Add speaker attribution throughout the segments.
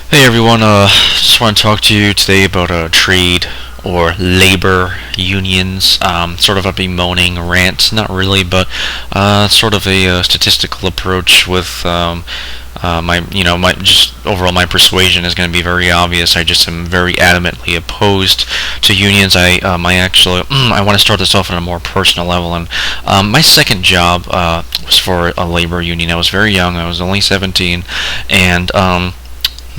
Speaker 1: Hey everyone, just want to talk to you today about trade or labor unions. Sort of a bemoaning rant, not really, but sort of a statistical approach with my just overall my persuasion is going to be very obvious. I just am very adamantly opposed to unions. I want to start this off on a more personal level, and my second job was for a labor union. I was very young. I was only 17, and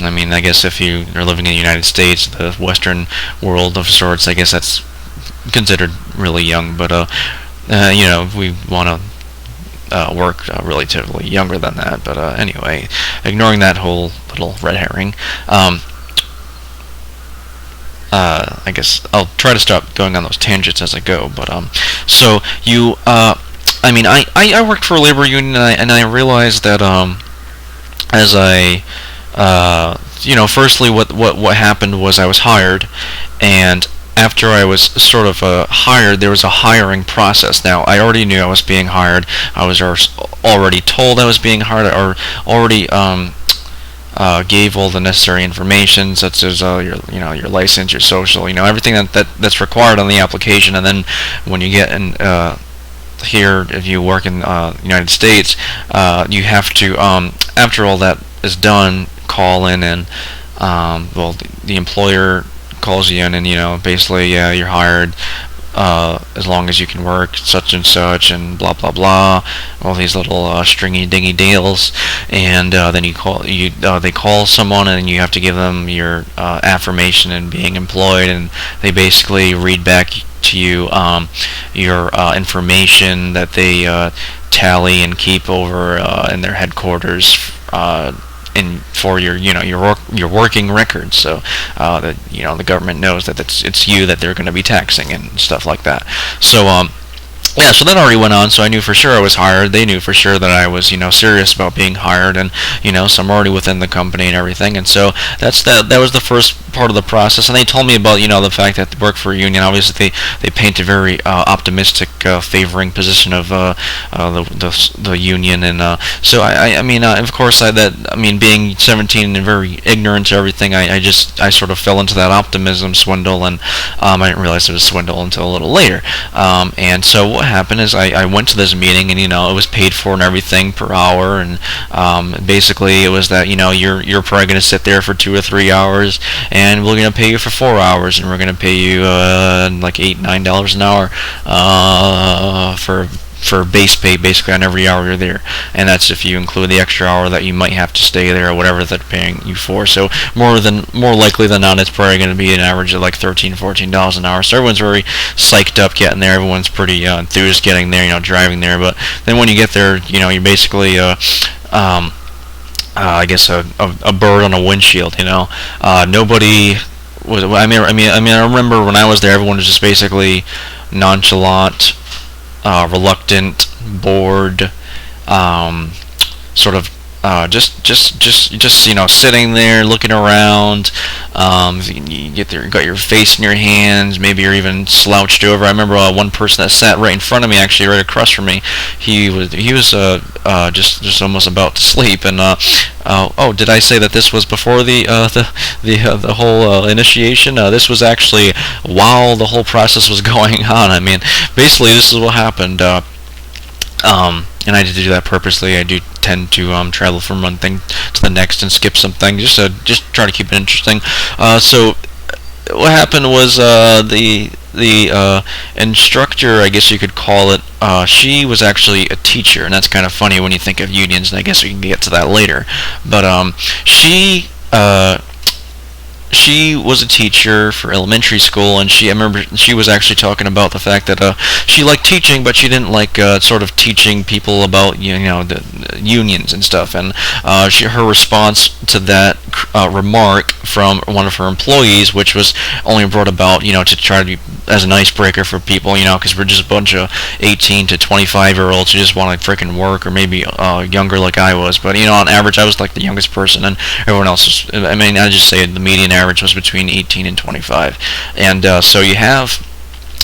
Speaker 1: I guess if you are living in the United States, the Western world of sorts, I guess that's considered really young. But we want to work relatively younger than that. But anyway, ignoring that whole little red herring, I guess I'll try to stop going on those tangents as I go. But so you, I worked for a labor union, and I realized that as I firstly, what happened was I was hired, and after I was sort of hired, there was a hiring process. Now, I already knew I was being hired. I was already told I was being hired, or already gave all the necessary information, such as your license, your social, everything that's required on the application. And then when you get in here, if you work in the United States, you have to, after all that is done, call in, and the employer calls you in, and basically, yeah, you're hired as long as you can work such and such, and blah blah blah, all these little stringy dingy deals. And then they call someone, and you have to give them your affirmation and being employed, and they basically read back to you your information that they tally and keep over in their headquarters for your working records, so that the government knows that it's you that they're going to be taxing and stuff like that. So yeah, so that already went on, so I knew for sure I was hired. They knew for sure that I was, serious about being hired, and, so I'm already within the company and everything. And so that was the first part of the process. And they told me about, the fact that they work for a union. Obviously, they paint a very optimistic, favoring position of the union. And so of course, being 17 and very ignorant to everything, I sort of fell into that optimism swindle, and I didn't realize it was a swindle until a little later. And so what happened is I went to this meeting, and it was paid for and everything per hour, and basically it was that you're probably going to sit there for 2 or 3 hours, and we're going to pay you for 4 hours, and we're going to pay you like $8-9 an hour for base pay, basically, on every hour you're there. And that's if you include the extra hour that you might have to stay there, or whatever they're paying you for. So more likely than not, it's probably going to be an average of like $13-14 an hour. So everyone's very psyched up getting there. Everyone's pretty enthused getting there, driving there. But then when you get there, you're basically I guess a bird on a windshield. Nobody was. I remember when I was there, everyone was just basically nonchalant, reluctant, bored, sort of just sitting there looking around. You got your face in your hands. Maybe you're even slouched over. I remember one person that sat right in front of me, actually right across from me. He was just almost about to sleep. And oh, did I say that this was before the whole initiation? This was actually while the whole process was going on. Basically, this is what happened. And I did do that purposely. I do tend to travel from one thing to the next and skip something, just try to keep it interesting. So what happened was the instructor, I guess you could call it, she was actually a teacher, and that's kind of funny when you think of unions, and I guess we can get to that later. But she was a teacher for elementary school, and I remember she was actually talking about the fact that she liked teaching, but she didn't like sort of teaching people about the unions and stuff. And her response to that remark from one of her employees, which was only brought about to try to be as an icebreaker for people, because we're just a bunch of 18 to 25-year-olds who just want to freaking work, or maybe younger like I was. But on average, I was like the youngest person, and everyone else was. I just say the median average was between 18 and 25. And so you have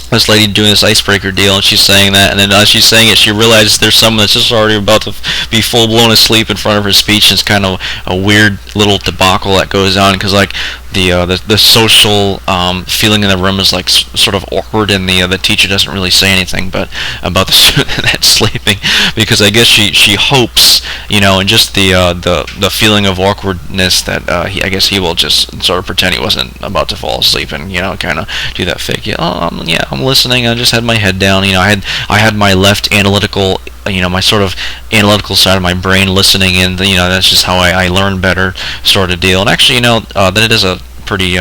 Speaker 1: this lady doing this icebreaker deal, and she's saying that, and then as she's saying it, she realizes there's someone that's just already about to be full blown asleep in front of her speech, and it's kind of a weird little debacle that goes on, because like the social feeling in the room is like sort of awkward, and the teacher doesn't really say anything but about the student that's sleeping, because I guess she hopes, and just the feeling of awkwardness that I guess he will just sort of pretend he wasn't about to fall asleep, and kind of do that fake, I'm listening. I just had my head down. I had my left analytical, my sort of analytical side of my brain listening in. That's just how I learn better, sort of deal. And actually, that it is a pretty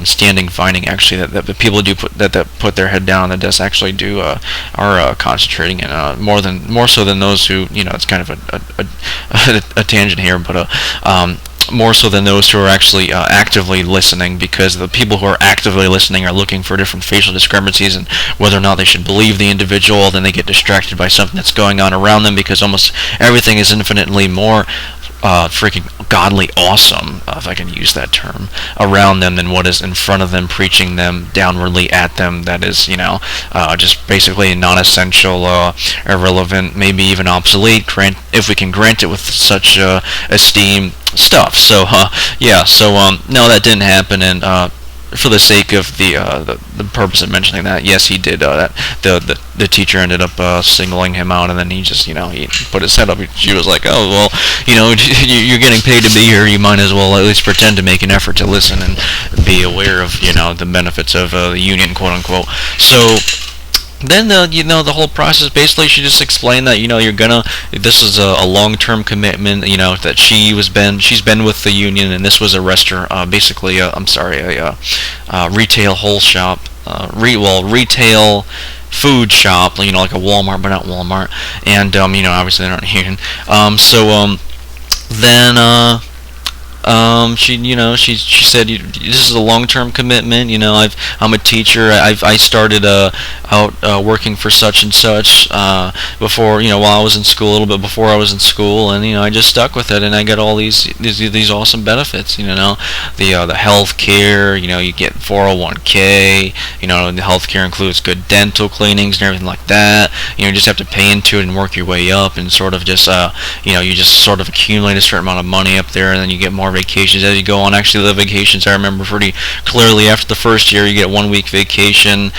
Speaker 1: standing finding, actually, that the people do put their head down on the desk actually are concentrating, and more so than those who, it's kind of a tangent here, but more so than those who are actually actively listening, because the people who are actively listening are looking for different facial discrepancies and whether or not they should believe the individual. Then they get distracted by something that's going on around them, because almost everything is infinitely more freaking godly awesome, if I can use that term, around them than what is in front of them, preaching them downwardly at them. That is, just basically non-essential, irrelevant, maybe even obsolete, if we can grant it with such esteem stuff. So, no, that didn't happen, and for the sake of the purpose of mentioning that, yes, he did. The teacher ended up singling him out, and then he just, he put his head up. She was like, "Oh, well, you're getting paid to be here. You might as well at least pretend to make an effort to listen and be aware of, the benefits of the union, quote unquote." So then the whole process, basically she just explained that this is a long-term commitment, that she's been with the union, and this was a restaurant, basically a retail whole shop, retail food shop, like a Walmart, but not Walmart, and obviously they're not a union. She said, this is a long-term commitment. I'm a teacher. I started out working for such and such before, while I was in school, a little bit before I was in school, and I just stuck with it, and I got all these awesome benefits. The health care. You get 401k. The health care includes good dental cleanings and everything like that. You just have to pay into it and work your way up, and sort of just you just sort of accumulate a certain amount of money up there, and then you get more vacations as you go on. Actually, the vacations, I remember pretty clearly. After the first year, you get 1 week vacation.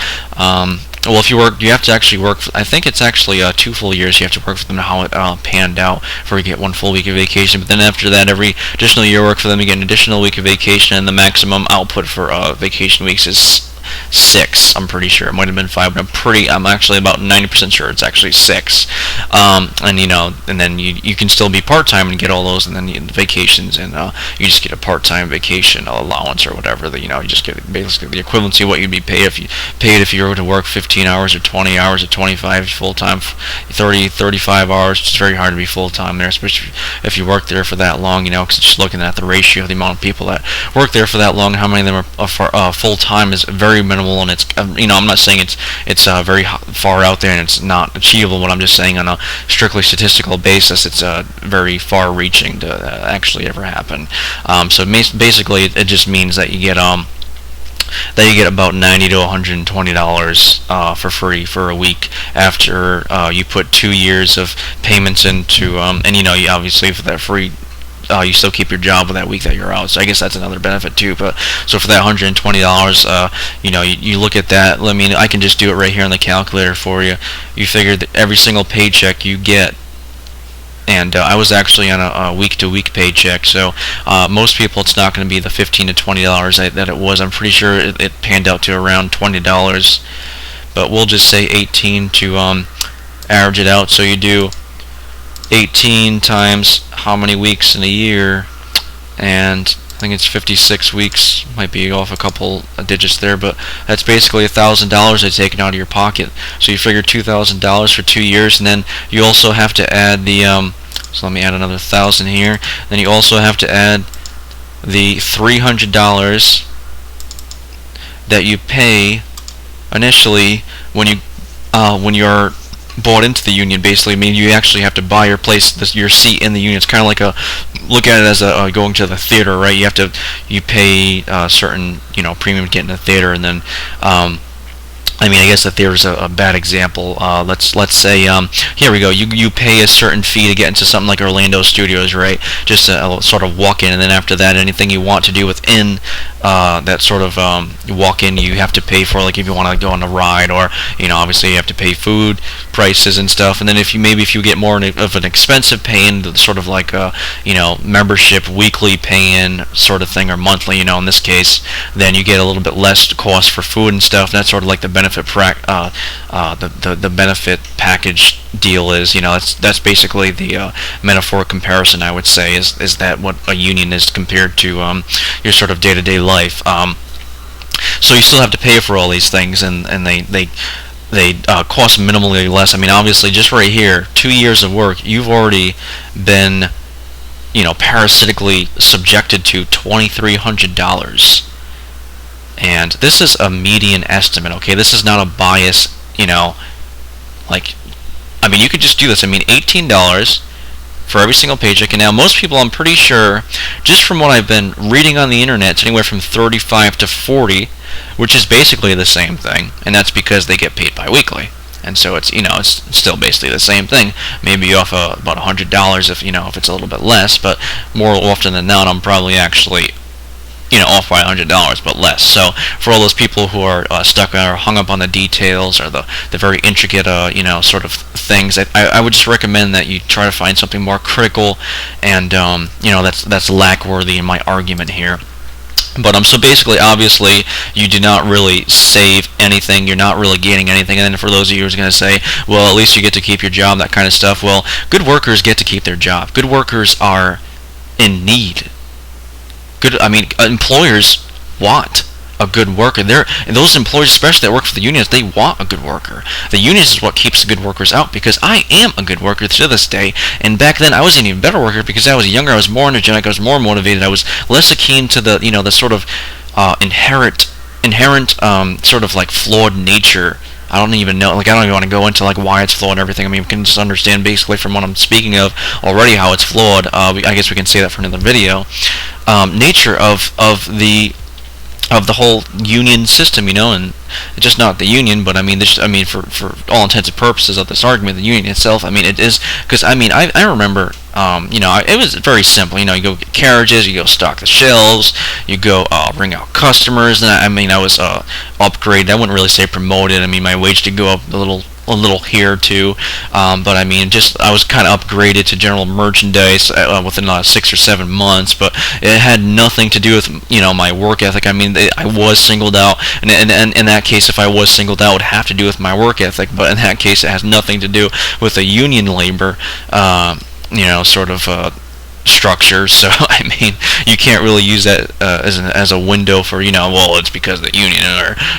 Speaker 1: Well, if you work, you have to actually work. I think it's actually 2 full years you have to work for them, how it panned out, before you get 1 full week of vacation. But then after that, every additional year work for them, you get an additional week of vacation, and the maximum output for vacation weeks is 6. I'm pretty sure it might have been 5, but I'm actually about 90% sure it's actually 6. And then you can still be part-time and get all those, and then the vacations, and you just get a part-time vacation allowance or whatever. You just get basically the equivalency of what you'd be paid if you were to work 15 hours or 20 hours or 25 full-time, 30, 35 hours. It's very hard to be full-time there, especially if you work there for that long. Because just looking at the ratio of the amount of people that work there for that long, how many of them are full-time is very minimal, and it's I'm not saying it's very far out there and it's not achievable, but I'm just saying on a strictly statistical basis, it's very far-reaching to actually ever happen. So basically, it just means that you get about $90 to $120 for free for a week after you put 2 years of payments into, and you obviously for that free. You still keep your job with that week that you're out, so I guess that's another benefit too. But so for that $120, you look at that. I can just do it right here on the calculator for you. You figure that every single paycheck you get, and I was actually on a week-to-week paycheck, so most people it's not going to be the $15 to $20 that it was. I'm pretty sure it panned out to around $20, but we'll just say 18 to average it out. So you do 18 times how many weeks in a year, and I think it's 56 weeks, might be off a couple of digits there, but that's basically $1,000 they're taken out of your pocket. So you figure $2,000 for 2 years, and then you also have to add the so let me add another 1,000 here. Then you also have to add the $300 that you pay initially when you're bought into the union. Basically, you actually have to buy your seat in the union. It's kind of like look at it as going to the theater, right? You pay a certain premium to get in the theater, and then I mean, I guess that there's a bad example. Let's say, here we go. You pay a certain fee to get into something like Orlando Studios, right? Just a sort of walk in, and then after that, anything you want to do within that sort of walk in, you have to pay for. Like if you want to go on a ride, or obviously you have to pay food prices and stuff. And then if you get more of an expensive pay-in, sort of like a membership, weekly pay-in sort of thing, or monthly, in this case, then you get a little bit less cost for food and stuff. And that's sort of like the benefit the benefit package deal is. That's basically the metaphoric comparison, I would say, is that what a union is compared to your sort of day-to-day life. So you still have to pay for all these things, and they cost minimally less. I mean, obviously, just right here, 2 years of work, you've already been parasitically subjected to $2,300. And this is a median estimate, okay? This is not a bias, like, I mean, you could just do this. I mean, $18 for every single paycheck. And now most people, I'm pretty sure, just from what I've been reading on the internet, it's anywhere from 35 to 40, which is basically the same thing. And that's because they get paid bi-weekly. And so it's it's still basically the same thing. Maybe off about $100 if it's a little bit less, but more often than not, I'm probably actually off by $100, but less. So for all those people who are stuck or hung up on the details or the very intricate sort of things, I would just recommend that you try to find something more critical and that's lack-worthy in my argument here. But so basically, obviously, you do not really save anything. You're not really gaining anything. And then for those of you who are going to say, well, at least you get to keep your job, that kind of stuff. Well, good workers get to keep their job. Good workers are in need. Employers want a good worker. And those employers, especially that work for the unions, they want a good worker. The unions is what keeps the good workers out, because I am a good worker to this day. And back then, I was an even better worker because I was younger. I was more energetic. I was more motivated. I was less keen to the the sort of inherent sort of like flawed nature. I don't even know, I don't even want to go into why it's flawed and everything. I mean, we can just understand basically from what I'm speaking of already how it's flawed. I guess we can say that for another video. Nature of the whole union system, and just not the union, but for all intents and purposes of this argument, the union itself. I mean, it is, because I remember, it was very simple. You go get carriages, you go stock the shelves, you go bring out customers, and I was upgraded. I wouldn't really say promoted. I mean, my wage did go up a little here too, but I was kind of upgraded to general merchandise within 6 or 7 months. But it had nothing to do with my work ethic. I mean, I was singled out, and in that case, if I was singled out, it would have to do with my work ethic. But in that case, it has nothing to do with a union labor, sort of structure. So you can't really use that as a window for well, it's because of the union,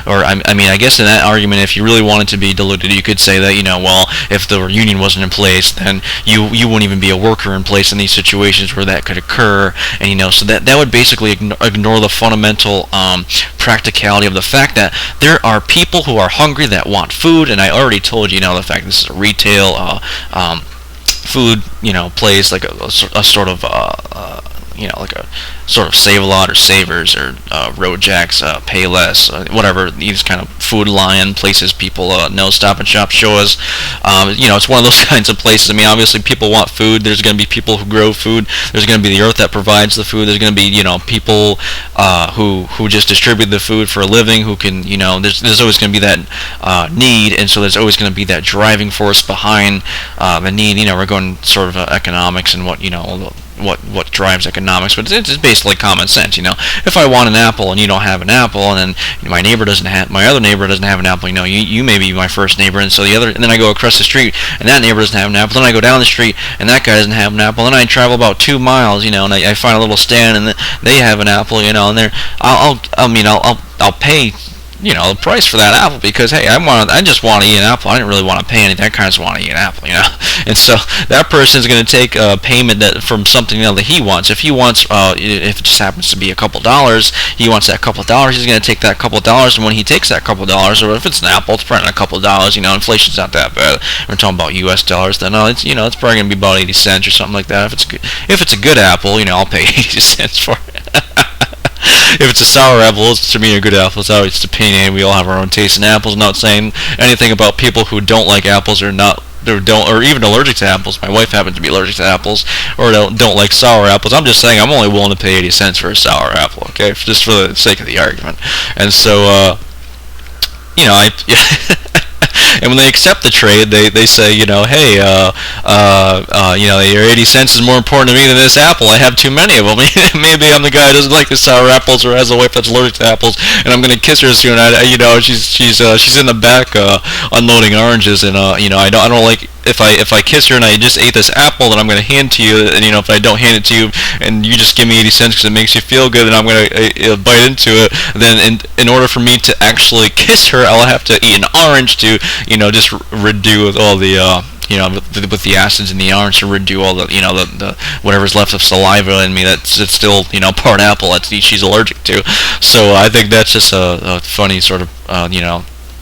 Speaker 1: or I guess in that argument, if you really wanted to be diluted, you could say that well, if the union wasn't in place, then you wouldn't even be a worker in place in these situations where that could occur. And so that would basically ignore the fundamental practicality of the fact that there are people who are hungry that want food. And I already told you the fact this is a retail food place, like a sort of like a sort of Save-A-Lot or Savers or Road Jacks, Payless, whatever, these kind of Food Lion places people know, Stop and Shop, Shaw's. It's one of those kinds of places. I mean, obviously people want food. There's going to be people who grow food. There's going to be the earth that provides the food. There's going to be people who just distribute the food for a living, who can there's always going to be that need, and so there's always going to be that driving force behind the need. We're going sort of economics and what drives economics, but it's basically common sense. If I want an apple and you don't have an apple, and then my other neighbor doesn't have an apple, you may be my first neighbor, and then I go across the street and that neighbor doesn't have an apple. Then I go down the street and that guy doesn't have an apple. Then I travel about 2 miles, and I find a little stand and they have an apple, and I'll pay the price for that apple, because hey, I just want to eat an apple. I didn't really want to pay anything. I kind of just want to eat an apple, And so that person is going to take a payment from something that he wants. If he wants, if it just happens to be a couple dollars, he wants that couple dollars. He's going to take that couple dollars, and when he takes that couple dollars, or if it's an apple, it's probably a couple dollars. Inflation's not that bad. We're talking about U.S. dollars. Then it's it's probably going to be about 80 cents or something like that. If it's a good apple, I'll pay 80 cents for it. If it's a sour apple, it's to me a good apple. It's always its opinion. We all have our own taste in apples. I'm not saying anything about people who don't like apples or not or even allergic to apples. My wife happens to be allergic to apples, or don't like sour apples. I'm just saying I'm only willing to pay 80 cents for a sour apple, okay, just for the sake of the argument. And so, I and when they accept the trade, they say, hey, your 80 cents is more important to me than this apple. I have too many of them. Maybe I'm the guy who doesn't like the sour apples or has a wife that's allergic to apples, and I'm gonna kiss her soon. She's in the back unloading oranges, and I don't like. If I kiss her and I just ate this apple that I'm going to hand to you, and if I don't hand it to you and you just give me 80 cents because it makes you feel good, and I'm going to bite into it, then in order for me to actually kiss her, I'll have to eat an orange to just redo with all the with the acids in the orange to redo all the whatever's left of saliva in me that's still part apple that she's allergic to. So I think that's just a funny sort of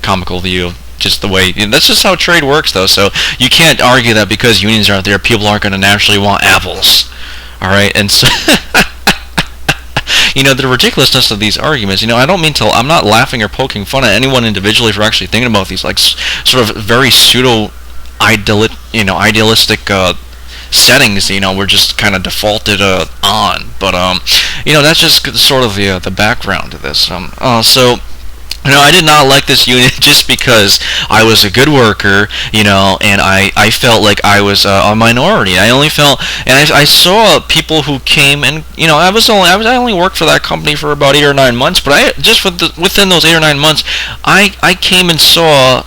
Speaker 1: comical view. Just the way that's just how trade works, though. So you can't argue that because unions are out there, people aren't going to naturally want apples. All right, and so the ridiculousness of these arguments. I don't mean to. I'm not laughing or poking fun at anyone individually for actually thinking about these like sort of very pseudo idealistic settings. We're just kind of defaulted on. But that's just sort of the background to this. So. I did not like this union just because I was a good worker, and I felt like I was a minority. I only felt, and I saw people who came, and I only worked for that company for about 8 or 9 months, but within those 8 or 9 months, I came and saw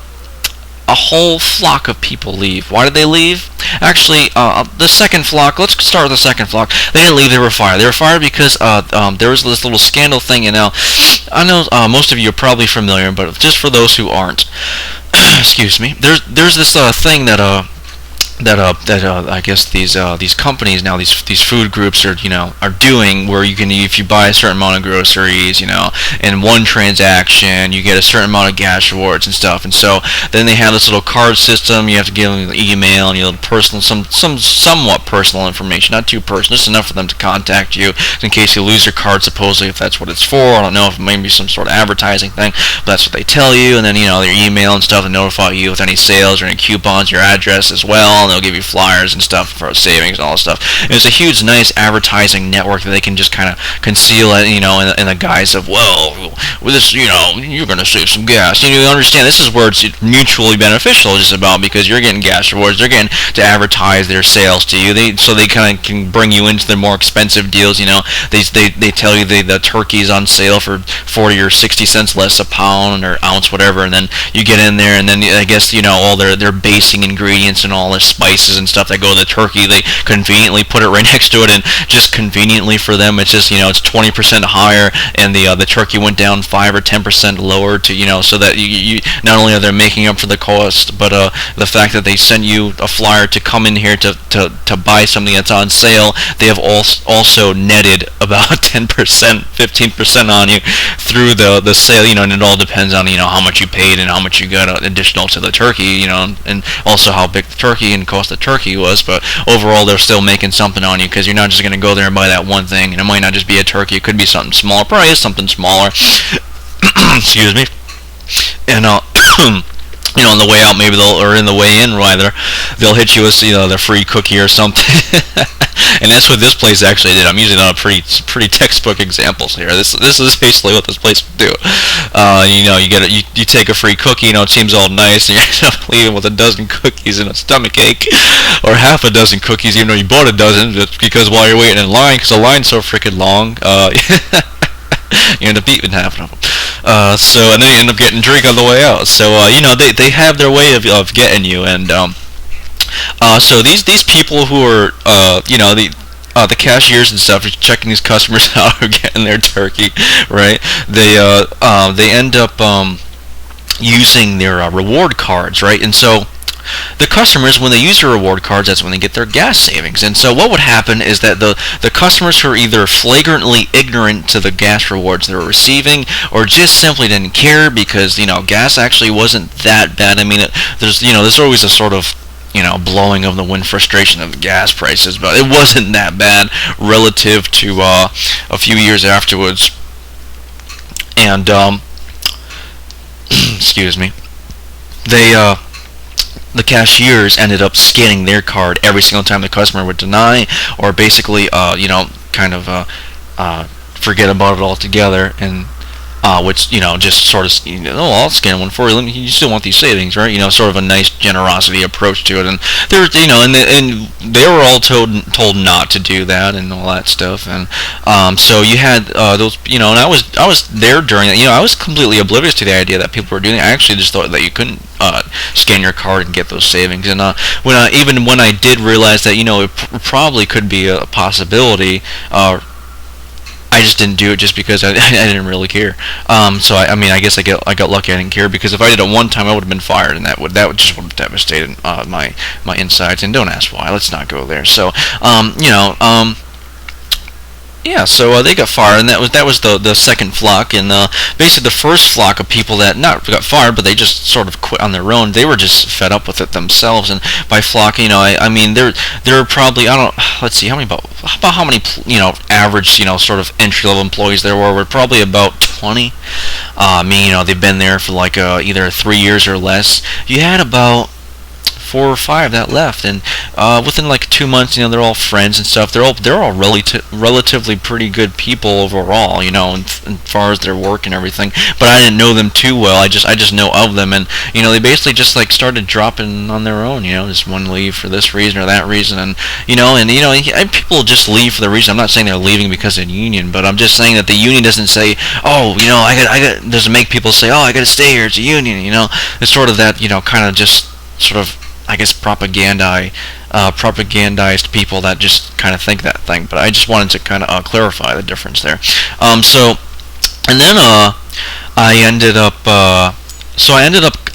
Speaker 1: a whole flock of people leave. Why did they leave? Actually, the second flock, let's start with the second flock. They didn't leave, they were fired. They were fired because there was this little scandal thing, and now, I know most of you are probably familiar, but just for those who aren't, excuse me, there's this thing that I guess these companies now, these food groups are doing, where you can, if you buy a certain amount of groceries, in one transaction, you get a certain amount of gas rewards and stuff. And so then they have this little card system. You have to give them the email and personal, somewhat personal information, not too personal, just enough for them to contact you in case you lose your card. Supposedly, if that's what it's for, I don't know if it may be some sort of advertising thing, but that's what they tell you. And then their email and stuff to notify you with any sales or any coupons, your address as well. And they'll give you flyers and stuff for savings and all this stuff. And it's a huge, nice advertising network that they can just kind of conceal it, in the guise of, well, with this, you're going to save some gas. You understand, this is where it's mutually beneficial just about, because you're getting gas rewards. They're getting to advertise their sales to you. So they kind of can bring you into their more expensive deals. They tell you the turkey's on sale for 40 or 60 cents less a pound or ounce, whatever, and then you get in there, and then I guess all their basing ingredients and all their spices and stuff that go to the turkey, they conveniently put it right next to it, and just conveniently for them, it's just it's 20% higher, and the turkey went down 5 or 10% lower to so that you not only are they making up for the cost, but the fact that they sent you a flyer to come in here to buy something that's on sale, they have also netted about 10%, 15% on you through the sale, and it all depends on how much you paid and how much you got additional to the turkey, and also how big the turkey and cost the turkey was. But overall, they're still making something on you, because you're not just going to go there and buy that one thing, and it might not just be a turkey. It could be something smaller price, something smaller. Excuse me. And on the way out, maybe or in the way in rather, they'll hit you with the free cookie or something. And that's what this place actually did. I'm using pretty textbook examples here. This is basically what this place would do. You take a free cookie, it seems all nice, and you end up leaving with a dozen cookies and a stomach ache, or half a dozen cookies, even though you bought a dozen, just because while you're waiting in line, because the line's so freaking long, you end up eating half of them. And then you end up getting drink on the way out. So they have their way of getting you, and so these people who are the cashiers and stuff are checking these customers out who are getting their turkey, right? They end up using their reward cards, right? And so the customers, when they use their reward cards, that's when they get their gas savings. And so what would happen is that the customers who are either flagrantly ignorant to the gas rewards they were receiving, or just simply didn't care because gas actually wasn't that bad. I mean, there's always a sort of blowing of the wind frustration of the gas prices, but it wasn't that bad relative to a few years afterwards and excuse me, they the cashiers ended up scanning their card every single time the customer would deny, or basically, kind of forget about it altogether, and which, just sort of, oh, I'll scan one for you. You still want these savings, right? Sort of a nice generosity approach to it. And there, and they were all told not to do that and all that stuff. And so you had those, and I was there during it. I was completely oblivious to the idea that people were doing it. I actually just thought that you couldn't scan your card and get those savings. And even when I did realize that, it probably could be a possibility. I just didn't do it just because I didn't really care. So I guess I got lucky. I didn't care, because if I did it one time, I would have been fired, and that would just would have devastated my insides. And don't ask why. Let's not go there. So yeah, so they got fired, and that was the second flock, and basically the first flock of people that not got fired, but they just sort of quit on their own. They were just fed up with it themselves, and by flock, there are probably, let's see, how many average, sort of entry level employees there were probably about 20. They've been there for like either 3 years or less. You had about 4 or 5 that left, and within like 2 months, they're all friends and stuff. They're all relatively pretty good people overall, as far as their work and everything. But I didn't know them too well. I just know of them, and they basically just like started dropping on their own. Just one leave for this reason or that reason, and people just leave for the reason. I'm not saying they're leaving because of the union, but I'm just saying that the union doesn't say, oh, I got doesn't make people say, oh, I got to stay here. It's a union. It's sort of that, kind of just sort of, I guess, propagandized people that just kind of think that thing. But I just wanted to kind of clarify the difference there. And then I ended up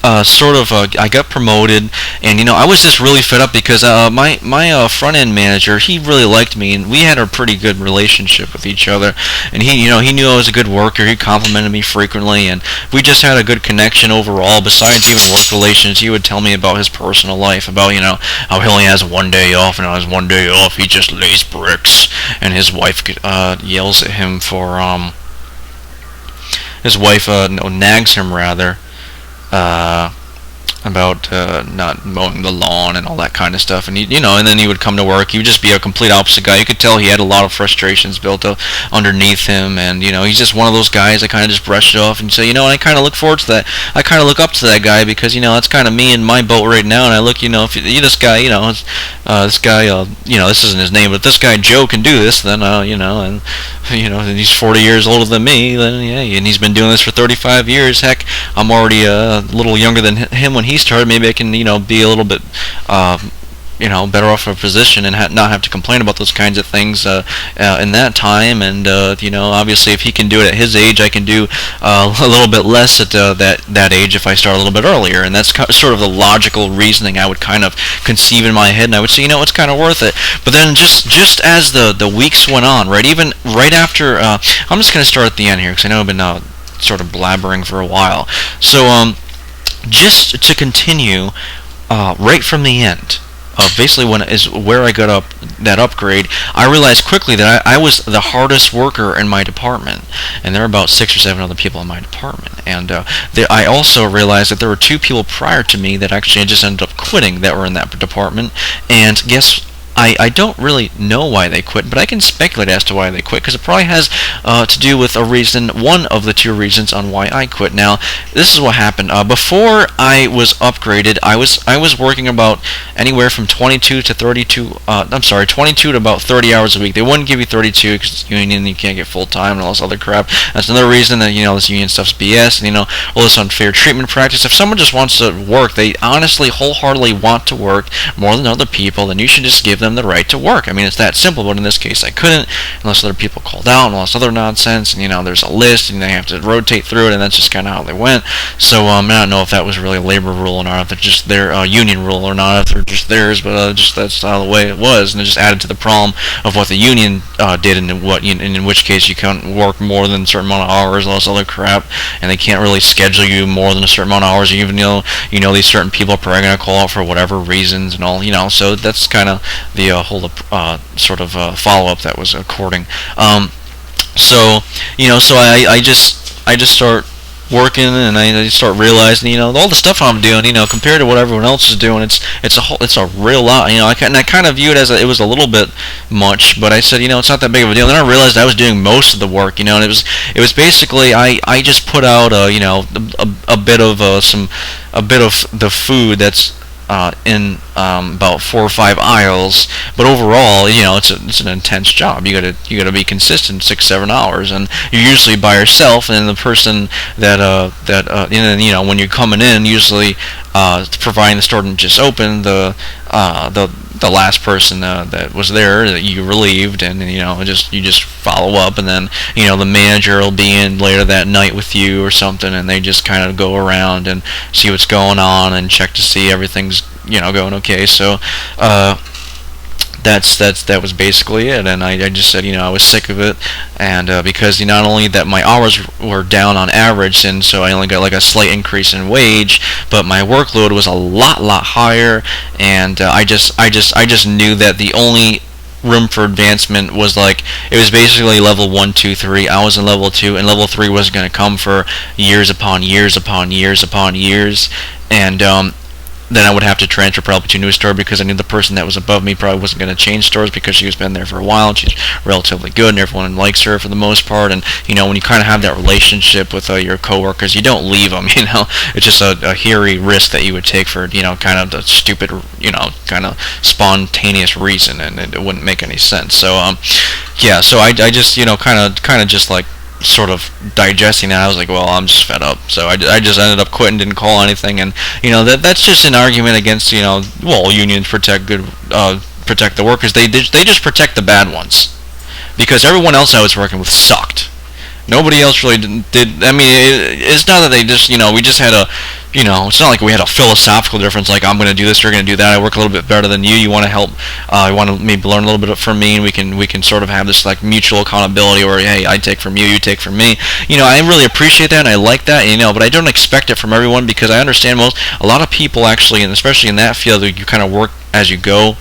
Speaker 1: I got promoted, and I was just really fed up because my front end manager, he really liked me, and we had a pretty good relationship with each other, and he knew I was a good worker. He complimented me frequently, and we just had a good connection overall. Besides even work relations, he would tell me about his personal life, about how he only has one day off, and on his one day off he just lays bricks, and his wife yells at him for his wife nags him rather. About not mowing the lawn and all that kind of stuff, and and then he would come to work. He would just be a complete opposite guy. You could tell he had a lot of frustrations built up underneath him, and he's just one of those guys that kind of just brushed it off and say, and I kind of look forward to that. I kind of look up to that guy because that's kind of me in my boat right now. And I look, if this guy, this guy, this isn't his name, but this guy Joe can do this, then and he's 40 years older than me, then yeah, and he's been doing this for 35 years. Heck, I'm already a little younger than him when he started. Maybe I can, be a little bit, better off a position and not have to complain about those kinds of things in that time. And obviously, if he can do it at his age, I can do a little bit less at that age if I start a little bit earlier. And that's sort of the logical reasoning I would kind of conceive in my head, and I would say, it's kind of worth it. But then just as the weeks went on, right, even right after, I'm just going to start at the end here because I know I've been sort of blabbering for a while. So just to continue, right from the end, basically where I got that upgrade, I realized quickly that I was the hardest worker in my department, and there were about 6 or 7 other people in my department. And I also realized that there were 2 people prior to me that actually just ended up quitting that were in that department. And guess I don't really know why they quit, but I can speculate as to why they quit, because it probably has to do with a reason, one of the 2 reasons on why I quit. Now, this is what happened. Before I was upgraded, I was working about anywhere from 22 to 32, 22 to about 30 hours a week. They wouldn't give you 32 because it's union, you can't get full-time and all this other crap. That's another reason that, this union stuff's BS, and, all this unfair treatment practice. If someone just wants to work, they honestly, wholeheartedly want to work more than other people, then you should just give them the right to work. I mean, it's that simple, but in this case I couldn't, unless other people called out and all this other nonsense, and there's a list and they have to rotate through it, and that's just kind of how they went. So I don't know if that was really a labor rule or not, if it's just their union rule or not, if they're just theirs, but just that's how the way it was, and it just added to the problem of what the union did, and in which case you can't work more than a certain amount of hours, all this other crap, and they can't really schedule you more than a certain amount of hours, even though these certain people are probably going to call out for whatever reasons and all, so that's kind of the whole sort of follow-up that was according. So I I just start working, and I start realizing, all the stuff I'm doing, compared to what everyone else is doing, it's a real lot. I kind of view it as it was a little bit much, but I said, it's not that big of a deal. And then I realized I was doing most of the work, and it was basically I just put out a bit of a bit of the food that's in about 4 or 5 aisles, but overall, it's an intense job. You gotta be consistent 6-7 hours, and you're usually by yourself. And the person when you're coming in, usually providing the store didn't just open, the last person that was there that you relieved, and you just follow up, and then the manager will be in later that night with you or something, and they just kind of go around and see what's going on and check to see everything's going okay. So that was basically it, and I just said I was sick of it, and because not only that my hours were down on average, and so I only got like a slight increase in wage, but my workload was a lot higher, and I just knew that the only room for advancement was it was basically level 1, 2, 3. I was in level 2, and level 3 was going to come for years upon years upon years upon years, and then I would have to transfer probably to a new store, because I knew the person that was above me probably wasn't going to change stores, because she was been there for a while and she's relatively good and everyone likes her for the most part. And when you kind of have that relationship with your coworkers, you don't leave them. It's just a hairy risk that you would take for kind of the stupid kind of spontaneous reason, and it wouldn't make any sense. So yeah, so I just kind of just sort of digesting that. I was like, well, I'm just fed up. So I just ended up quitting, didn't call anything, and that's just an argument against unions protect the workers. They just protect the bad ones, because everyone else I was working with sucked. Nobody else really did. I mean, it's not that they just we just had a it's not like we had a philosophical difference, like I'm going to do this, you're going to do that. I work a little bit better than you. You want to help. You want to maybe learn a little bit from me, and we can sort of have this mutual accountability, where hey, I take from you, you take from me. I really appreciate that, and I like that. But I don't expect it from everyone, because I understand a lot of people actually, and especially in that field, you kind of work as you go,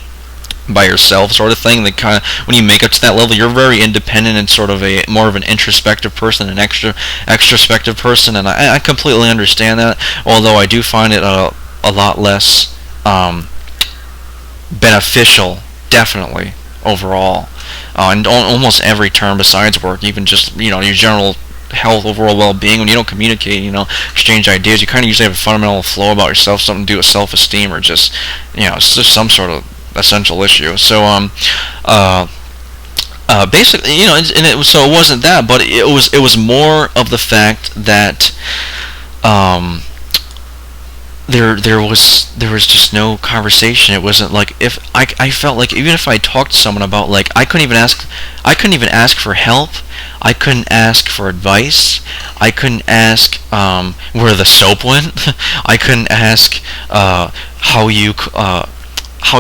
Speaker 1: by yourself, sort of thing. That kind of, when you make it to that level, you're very independent and sort of more of an introspective person, an extrospective person, and I completely understand that. Although I do find it a lot less beneficial, definitely overall, and almost every term besides work, even just your general health, overall well-being. When you don't communicate, exchange ideas, you kind of usually have a fundamental flow about yourself, something to do with self-esteem, or just it's just some sort of essential issue. So basically, so it wasn't that, but it was more of the fact that there was just no conversation. It wasn't like, if I felt like even if I talked to someone about I couldn't even ask for help. I couldn't ask for advice. I couldn't ask where the soap went. I couldn't ask how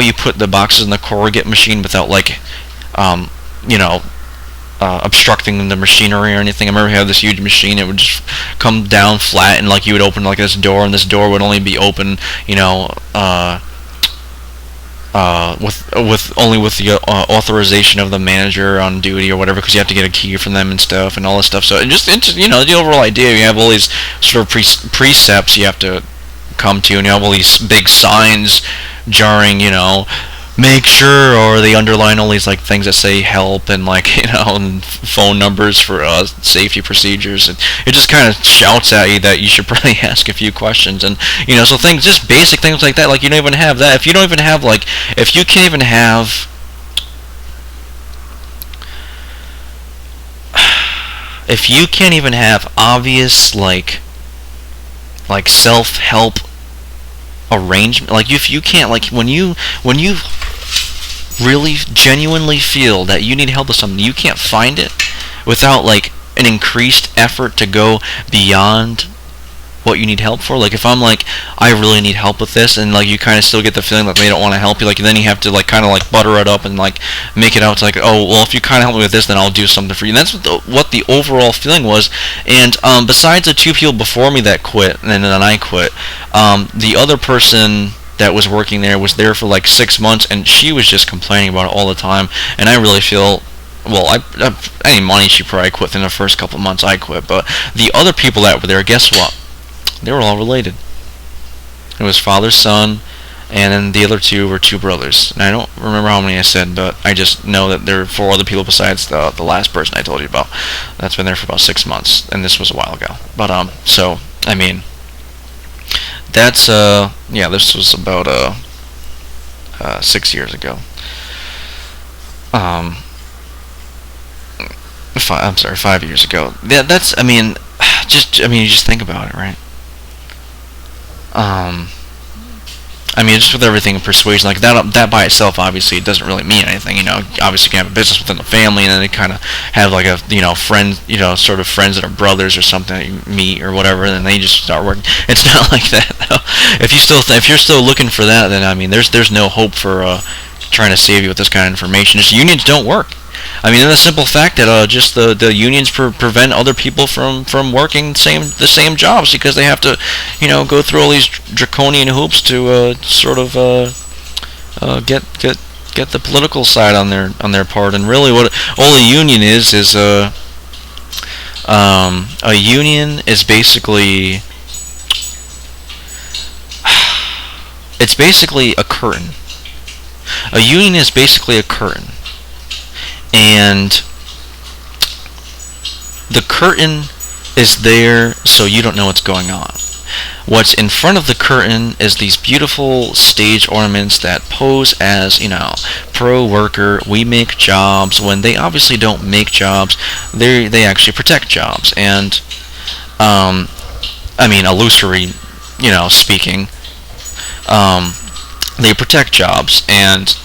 Speaker 1: you put the boxes in the corrugate machine without obstructing the machinery or anything. I remember we had this huge machine. It would just come down flat, and you would open this door, and this door would only be open with the authorization of the manager on duty or whatever, because you have to get a key from them and stuff and all this stuff. So the overall idea, you have all these sort of precepts you have to come to, and you have all these big signs jarring, make sure, or they underline all these things that say help, and and phone numbers for safety procedures, and it just kind of shouts at you that you should probably ask a few questions. And so things, just basic things like that, you don't even have that. If you don't even have if you can't even have obvious self-help arrangement, if you can't, when you really genuinely feel that you need help with something, you can't find it without an increased effort to go beyond what you need help for. If I'm I really need help with this, and you kind of still get the feeling that they don't want to help you, then you have to kind of butter it up and make it out to oh, well, if you kind of help me with this, then I'll do something for you. And that's what the overall feeling was. And besides the two people before me that quit, and then I quit, the other person that was working there was there for 6 months, and she was just complaining about it all the time. And I really feel well, any money, she probably quit in the first couple of months I quit. But the other people that were there, guess what? They were all related. It was father, son, and then the other two were two brothers. And I don't remember how many I said, but I just know that there were four other people besides the last person I told you about. That's been there for about 6 months, and this was a while ago. But so I mean, that's this was about 6 years ago. I'm sorry, 5 years ago. That's I mean, you just think about it, right? I mean, just with everything in persuasion, like that by itself, obviously, it doesn't really mean anything. Obviously, you can have a business within the family, and then they kind of have like a, friends, sort of friends that are brothers or something that you meet or whatever, and then they just start working. It's not like that, though. If you're still looking for that, then I mean, there's no hope for trying to save you with this kind of information. Just unions don't work. I mean, the simple fact that just the unions prevent other people from working the same jobs because they have to, go through all these draconian hoops to sort of get the political side on their part. And really, what all a union is a union is basically it's basically a curtain. A union is basically a curtain. And the curtain is there so you don't know what's going on. What's in front of the curtain is these beautiful stage ornaments that pose as, pro-worker, we make jobs, when they obviously don't make jobs, they actually protect jobs. And, I mean, illusory, speaking, they protect jobs, and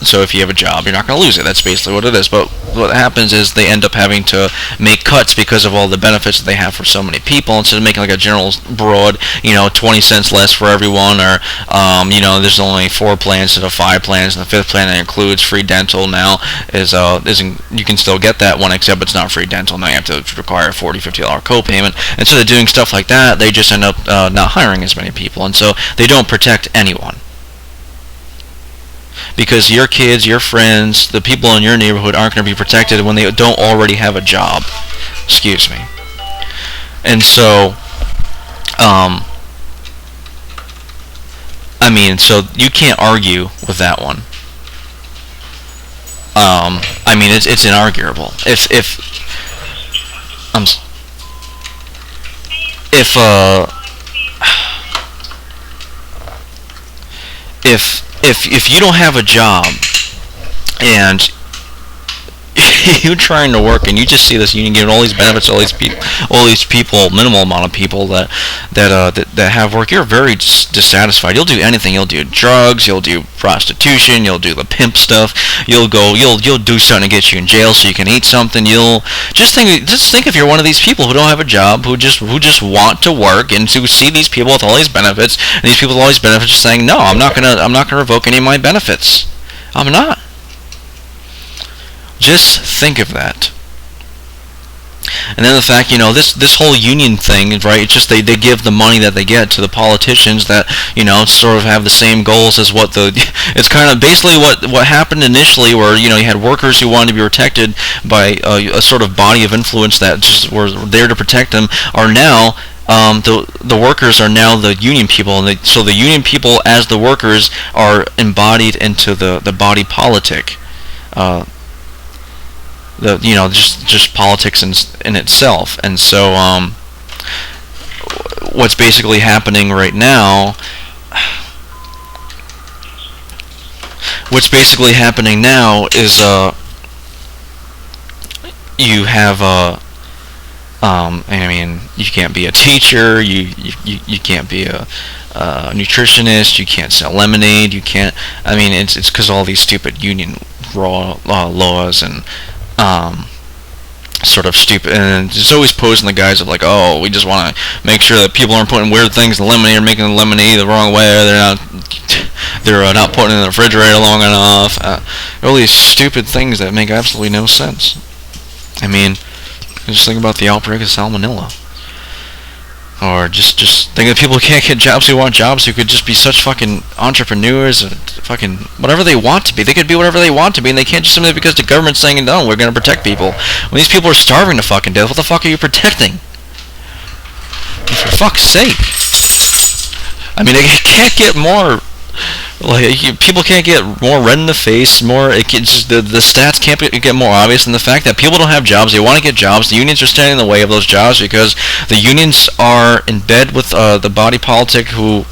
Speaker 1: so if you have a job, you're not going to lose it. That's basically what it is. But what happens is they end up having to make cuts because of all the benefits that they have for so many people. Instead of making like a general broad, 20 cents less for everyone, or there's only 4 plans instead of 5 plans, and the 5th plan that includes free dental now you can still get that one, except it's not free dental. Now you have to require a $40, $50 co-payment. Instead of doing stuff like that, they just end up not hiring as many people, and so they don't protect anyone. Because your kids, your friends, the people in your neighborhood aren't going to be protected when they don't already have a job. Excuse me. And so, so you can't argue with that one. It's inarguable. If you don't have a job and you're trying to work and you just see this union giving all these benefits to all these people, minimal amount of people that have work, you're very dissatisfied. You'll do anything. You'll do drugs. You'll do prostitution. You'll do the pimp stuff. You'll do something to get you in jail so you can eat something. You'll just think if you're one of these people who don't have a job, who just want to work, and to see these people with all these benefits, and these people with all these benefits just saying, no, I'm not gonna revoke any of my benefits. I'm not. Just think of that. And then the fact, this whole union thing, right, it's just they give the money that they get to the politicians that, sort of have the same goals as it's kind of basically what happened initially, where, you had workers who wanted to be protected by a sort of body of influence that just were there to protect them, are now the workers are now the union people, and so the union people as the workers are embodied into the body politic. Just politics in itself. And so what's basically happening right now is you have you can't be a teacher, you can't be a nutritionist, you can't sell lemonade, you can't, it's because all these stupid union laws and sort of stupid, and it's always posing the guise of like, oh, we just want to make sure that people aren't putting weird things in lemonade or making the lemonade the wrong way, or they're not putting it in the refrigerator long enough. All these stupid things that make absolutely no sense. Just think about the outbreak of salmonella. Or just think of people who can't get jobs who want jobs, who could just be such fucking entrepreneurs and fucking whatever they want to be. They could be whatever they want to be, and they can't just simply because the government's saying, no, we're going to protect people. When these people are starving to fucking death, what the fuck are you protecting? For fuck's sake. I mean, it can't get more... Like, people can't get more red in the face, the stats can't get more obvious than the fact that people don't have jobs, they want to get jobs, the unions are standing in the way of those jobs because the unions are in bed with the body politic who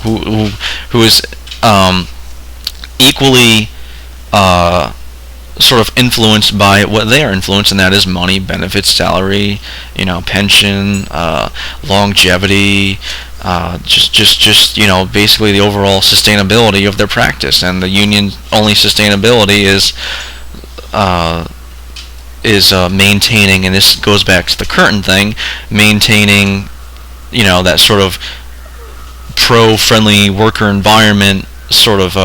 Speaker 1: is equally sort of influenced by what they are influenced, and that is money, benefits, salary, pension, longevity, just basically the overall sustainability of their practice. And the union only sustainability is maintaining, and this goes back to the Curtin thing, maintaining that sort of pro-friendly worker environment sort of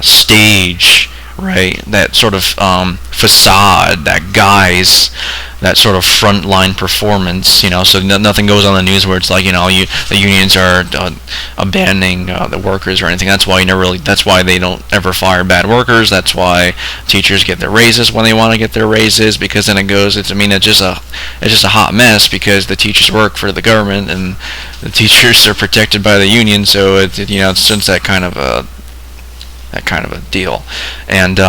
Speaker 1: stage, right? That sort of facade, that guise, that sort of frontline performance, so nothing goes on the news where it's like, the unions are abandoning the workers or anything. That's why that's why they don't ever fire bad workers. That's why teachers get their raises when they want to get their raises, because then it's just a hot mess because the teachers work for the government and the teachers are protected by the union, so it's since that kind of a deal. And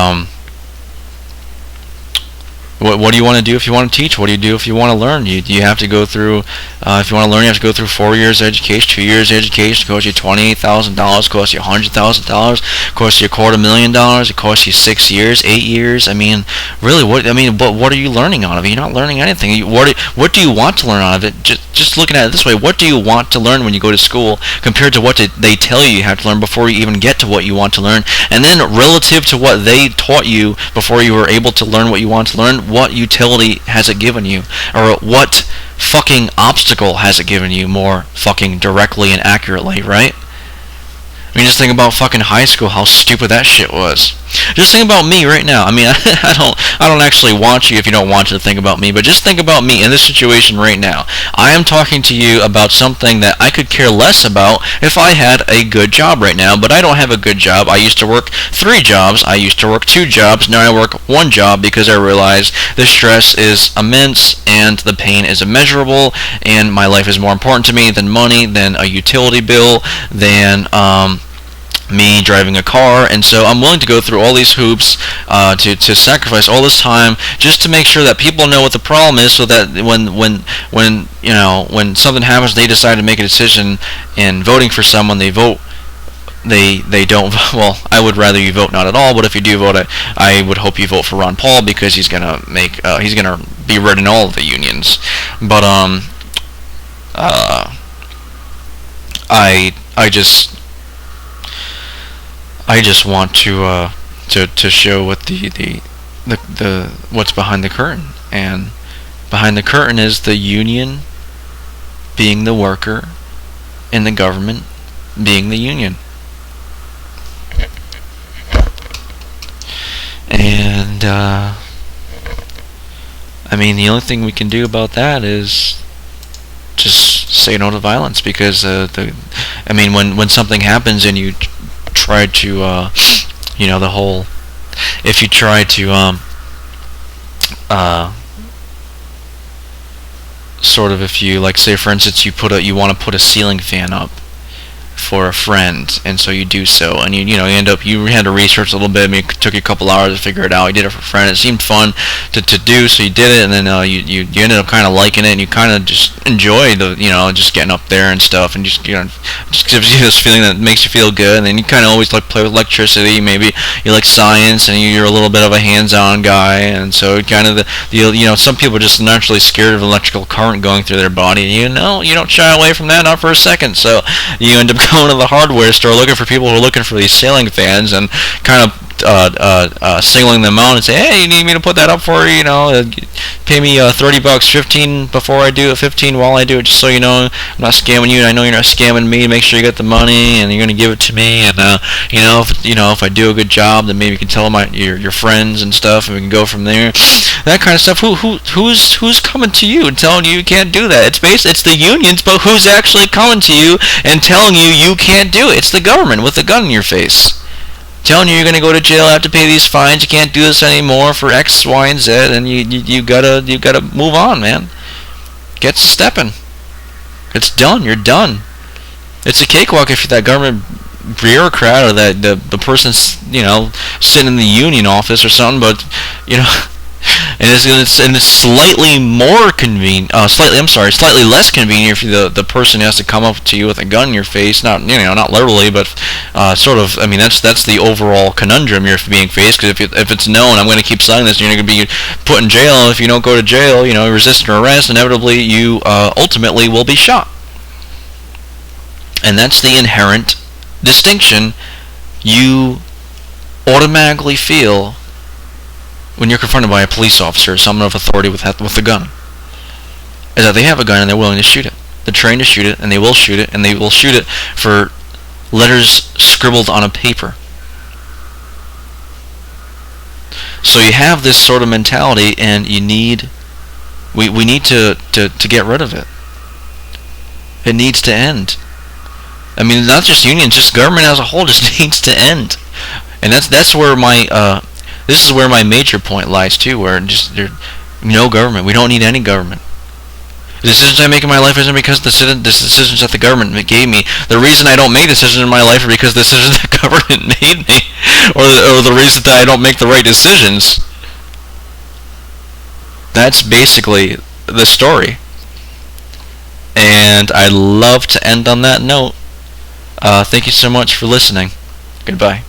Speaker 1: what do you want to do if you want to teach? What do you do if you want to learn? You have to go through, if you want to learn, you have to go through 4 years of education, 2 years of education. It costs you $28,000, costs you $100,000, costs you $250,000, it costs you 6 years, 8 years. I mean, really, but what are you learning out of it? You're not learning anything. What do you want to learn out of it? Just looking at it this way, what do you want to learn when you go to school compared to what they tell you have to learn before you even get to what you want to learn? And then relative to what they taught you before you were able to learn what you want to learn, what utility has it given you? Or what fucking obstacle has it given you more fucking directly and accurately, right? I mean, just think about fucking high school, how stupid that shit was. Just think about me right now. I mean, I don't actually want you if you don't want to think about me, but just think about me in this situation right now. I am talking to you about something that I could care less about if I had a good job right now, but I don't have a good job. I used to work 3 jobs. I used to work 2 jobs. Now I work 1 job because I realize the stress is immense and the pain is immeasurable, and my life is more important to me than money, than a utility bill, than me driving a car. And so I'm willing to go through all these hoops to sacrifice all this time just to make sure that people know what the problem is, so that when something happens, they decide to make a decision in voting for someone, they vote. They don't. Well, I would rather you vote not at all. But if you do vote, I would hope you vote for Ron Paul, because he's gonna be rid in all of the unions. But I just want to show what the what's behind the curtain. And behind the curtain is the union being the worker and the government being the union. And I mean, the only thing we can do about that is just say no to violence, because when something happens and you try to the whole, if you try to sort of, if you, like, say for instance you want to put a ceiling fan up for a friend, and so you do so, and you had to research a little bit. I mean, it took you a couple hours to figure it out. You did it for a friend. It seemed fun to do, so you did it, and then you ended up kind of liking it, and you kind of just enjoy just getting up there and stuff, and just gives you this feeling that makes you feel good. And then you kind of always play with electricity. Maybe you like science, and you're a little bit of a hands-on guy, and so kind of some people are just naturally scared of electrical current going through their body. You don't shy away from that, not for a second. So you end up going to the hardware store looking for people who are looking for these ceiling fans, and kind of singling them out and say, hey, you need me to put that up for you, pay me $30, 15 before I do it, 15 while I do it, just so you know I'm not scamming you, and I know you're not scamming me. Make sure you get the money, and you're gonna give it to me, and if I do a good job, then maybe you can tell your friends and stuff, and we can go from there. That kind of stuff. Who's coming to you and telling you can't do that? It's the unions, but who's actually coming to you and telling you can't do it? It's the government with a gun in your face, telling you you're gonna go to jail, have to pay these fines, you can't do this anymore for X, Y, and Z, and you gotta move on, man. Get to stepping. It's done. You're done. It's a cakewalk if you're that government bureaucrat or that the person sitting in the union office or something, but and it's slightly more convenient. Slightly less convenient if the person has to come up to you with a gun in your face. Not literally, but sort of. I mean, that's the overall conundrum you're being faced. Because if it's known, I'm going to keep selling this, and you're going to be put in jail. If you don't go to jail, resisting arrest, inevitably you ultimately will be shot. And that's the inherent distinction you automatically feel when you're confronted by a police officer or someone of authority with a gun, is that they have a gun and they're willing to shoot it. They're trained to shoot it, and they will shoot it, and they will shoot it for letters scribbled on a paper. So you have this sort of mentality, and we need to get rid of it. It needs to end. I mean, not just unions, just government as a whole just needs to end. And that's where this is where my major point lies too, where no government. We don't need any government. The decisions I make in my life isn't because the decisions that the government gave me. The reason I don't make decisions in my life are because the decisions the government made me, or the reason that I don't make the right decisions. That's basically the story. And I'd love to end on that note. Thank you so much for listening. Goodbye.